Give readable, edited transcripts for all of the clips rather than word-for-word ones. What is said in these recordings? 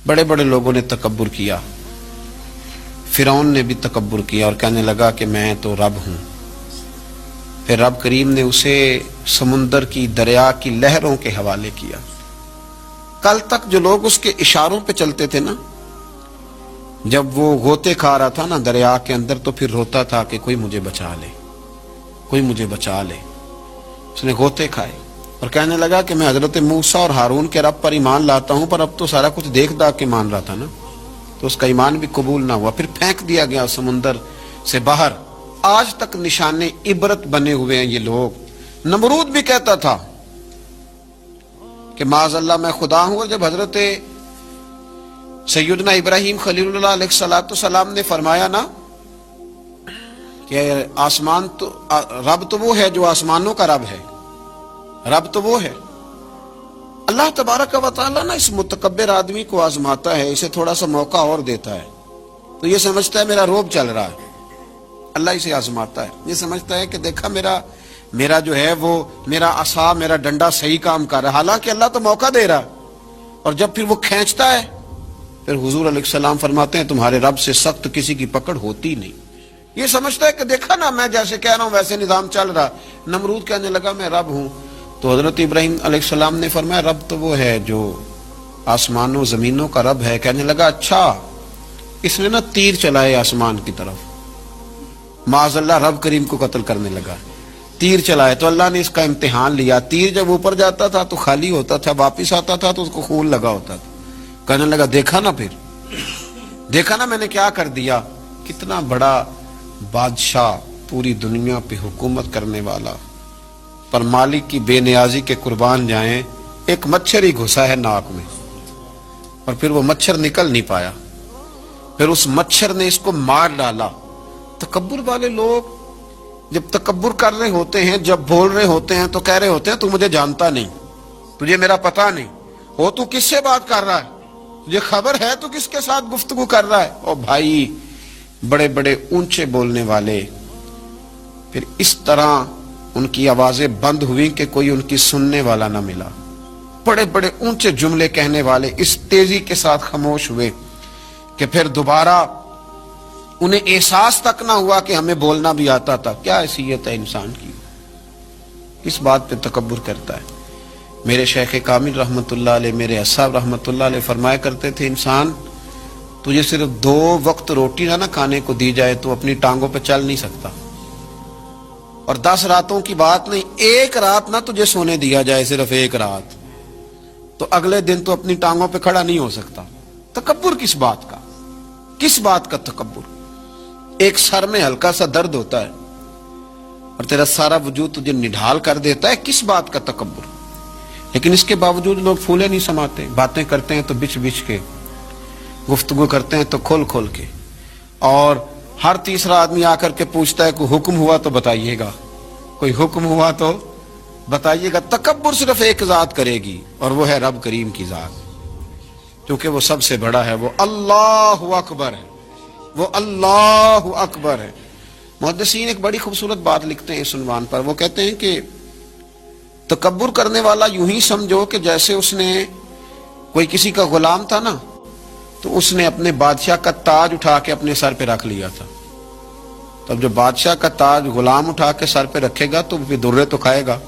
بڑے بڑے لوگوں نے تکبر کیا، فرعون نے بھی تکبر کیا اور کہنے لگا کہ میں تو رب ہوں۔ پھر رب کریم نے اسے سمندر کی، دریا کی لہروں کے حوالے کیا۔ کل تک جو لوگ اس کے اشاروں پہ چلتے تھے نا، جب وہ غوطے کھا رہا تھا نا دریا کے اندر، تو پھر روتا تھا کہ کوئی مجھے بچا لے، کوئی مجھے بچا لے۔ اس نے غوطے کھائے اور کہنے لگا کہ میں حضرت موسیٰ اور ہارون کے رب پر ایمان لاتا ہوں، پر اب تو سارا کچھ دیکھ داکھ کے مان رہا تھا نا، تو اس کا ایمان بھی قبول نہ ہوا۔ پھر پھینک دیا گیا سمندر سے باہر۔ آج تک نشان عبرت بنے ہوئے ہیں یہ لوگ۔ نمرود بھی کہتا تھا کہ معاذ اللہ میں خدا ہوں، اور جب حضرت سیدنا ابراہیم خلیل اللہ علیہ السلام نے فرمایا نا کہ آسمان تو رب تو وہ ہے جو آسمانوں کا رب ہے، رب تو وہ ہے۔ اللہ تبارک و تعالیٰ نا اس متکبر آدمی کو آزماتا ہے، اسے تھوڑا سا موقع اور دیتا ہے، تو یہ سمجھتا ہے میرا روب چل رہا ہے۔ اللہ اسے آزماتا ہے، یہ سمجھتا ہے کہ دیکھا میرا جو ہے وہ میرا عصا، میرا ڈنڈا صحیح کام کر رہا ہے، حالانکہ اللہ تو موقع دے رہا ہے۔ اور جب پھر وہ کھینچتا ہے، پھر حضور علیہ السلام فرماتے ہیں تمہارے رب سے سخت کسی کی پکڑ ہوتی نہیں۔ یہ سمجھتا ہے کہ دیکھا نا میں جیسے کہہ رہا ہوں ویسے نظام چل رہا۔ نمرود کہنے لگا میں رب ہوں، تو حضرت ابراہیم علیہ السلام نے فرمایا رب تو وہ ہے جو آسمانوں زمینوں کا رب ہے۔ کہنے لگا اچھا، اس نے نا تیر چلائے آسمان کی طرف، معاذ اللہ رب کریم کو قتل کرنے لگا۔ تیر چلائے تو اللہ نے اس کا امتحان لیا۔ تیر جب اوپر جاتا تھا تو خالی ہوتا تھا، واپس آتا تھا تو اس کو خون لگا ہوتا تھا۔ کہنے لگا دیکھا نا، پھر دیکھا نا میں نے کیا کر دیا۔ کتنا بڑا بادشاہ، پوری دنیا پہ حکومت کرنے والا، پر مالک کی بے نیازی کے قربان جائیں، ایک مچھر ہی گھسا ہے ناک میں، اور پھر وہ مچھر نکل نہیں پایا، پھر اس مچھر نے اس کو مار ڈالا۔ تکبر والے لوگ جب تکبر کر رہے ہوتے ہیں، جب بول رہے ہوتے ہیں تو کہہ رہے ہوتے ہیں تو مجھے جانتا نہیں، تجھے میرا پتہ نہیں، ہو تو کس سے بات کر رہا ہے، تجھے خبر ہے تو کس کے ساتھ گفتگو کر رہا ہے۔ او بھائی، بڑے بڑے اونچے بولنے والے، پھر اس طرح ان کی آوازیں بند ہوئی کہ کوئی ان کی سننے والا نہ ملا۔ بڑے بڑے اونچے جملے کہنے والے اس تیزی کے ساتھ خاموش ہوئے کہ پھر دوبارہ انہیں احساس تک نہ ہوا کہ ہمیں بولنا بھی آتا تھا۔ کیا حیثیت ہے انسان کی، کس بات پہ تکبر کرتا ہے۔ میرے شیخ کامل رحمت اللہ علیہ، میرے اصحاب رحمت اللہ علیہ فرمایا کرتے تھے انسان تجھے صرف 2 وقت روٹی نہ کھانے کو دی جائے تو اپنی ٹانگوں پہ چل نہیں سکتا، اور 10 راتوں کی بات نہیں، 1 رات نہ تجھے سونے دیا جائے، صرف 1 رات، تو اگلے دن تو اپنی ٹانگوں پہ کھڑا نہیں ہو سکتا۔ تکبر کس بات کا، کس بات کا تکبر؟ ایک سر میں ہلکا سا درد ہوتا ہے اور تیرا سارا وجود تجھے نڈھال کر دیتا ہے، کس بات کا تکبر؟ لیکن اس کے باوجود لوگ پھولے نہیں سماتے، باتیں کرتے ہیں تو بچ بچ کے، گفتگو کرتے ہیں تو کھول کھول کے، اور ہر تیسرا آدمی آ کر کے پوچھتا ہے کوئی حکم ہوا تو بتائیے گا، کوئی حکم ہوا تو بتائیے گا۔ تکبر صرف ایک ذات کرے گی، اور وہ ہے رب کریم کی ذات، کیونکہ وہ سب سے بڑا ہے، وہ اللہ اکبر ہے، وہ اللہ اکبر ہے۔ محدثین ایک بڑی خوبصورت بات لکھتے ہیں اس عنوان پر، وہ کہتے ہیں کہ تکبر کرنے والا یوں ہی سمجھو کہ جیسے اس نے کوئی کسی کا غلام تھا نا، تو اس نے اپنے بادشاہ کا تاج اٹھا کے اپنے سر پہ رکھ لیا تھا۔ تب جو بادشاہ کا تاج غلام اٹھا کے سر پہ رکھے گا تو پھر درے تو کھائے گا،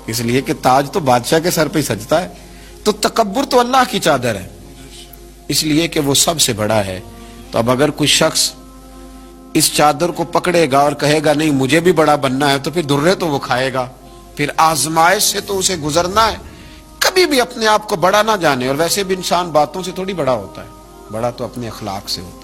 اس لیے کہ تاج تو بادشاہ کے سر پہ ہی سجتا ہے۔ تو تکبر تو اللہ کی چادر ہے، اس لیے کہ وہ سب سے بڑا ہے۔ تو اب اگر کوئی شخص اس چادر کو پکڑے گا اور کہے گا نہیں مجھے بھی بڑا بننا ہے، تو پھر درے تو وہ کھائے گا، پھر آزمائش سے تو اسے گزرنا ہے۔ کبھی بھی اپنے آپ کو بڑا نہ جانے، اور ویسے بھی انسان باتوں سے تھوڑی بڑا ہوتا ہے، بڑا تو اپنے اخلاق سے ہوتا ہے۔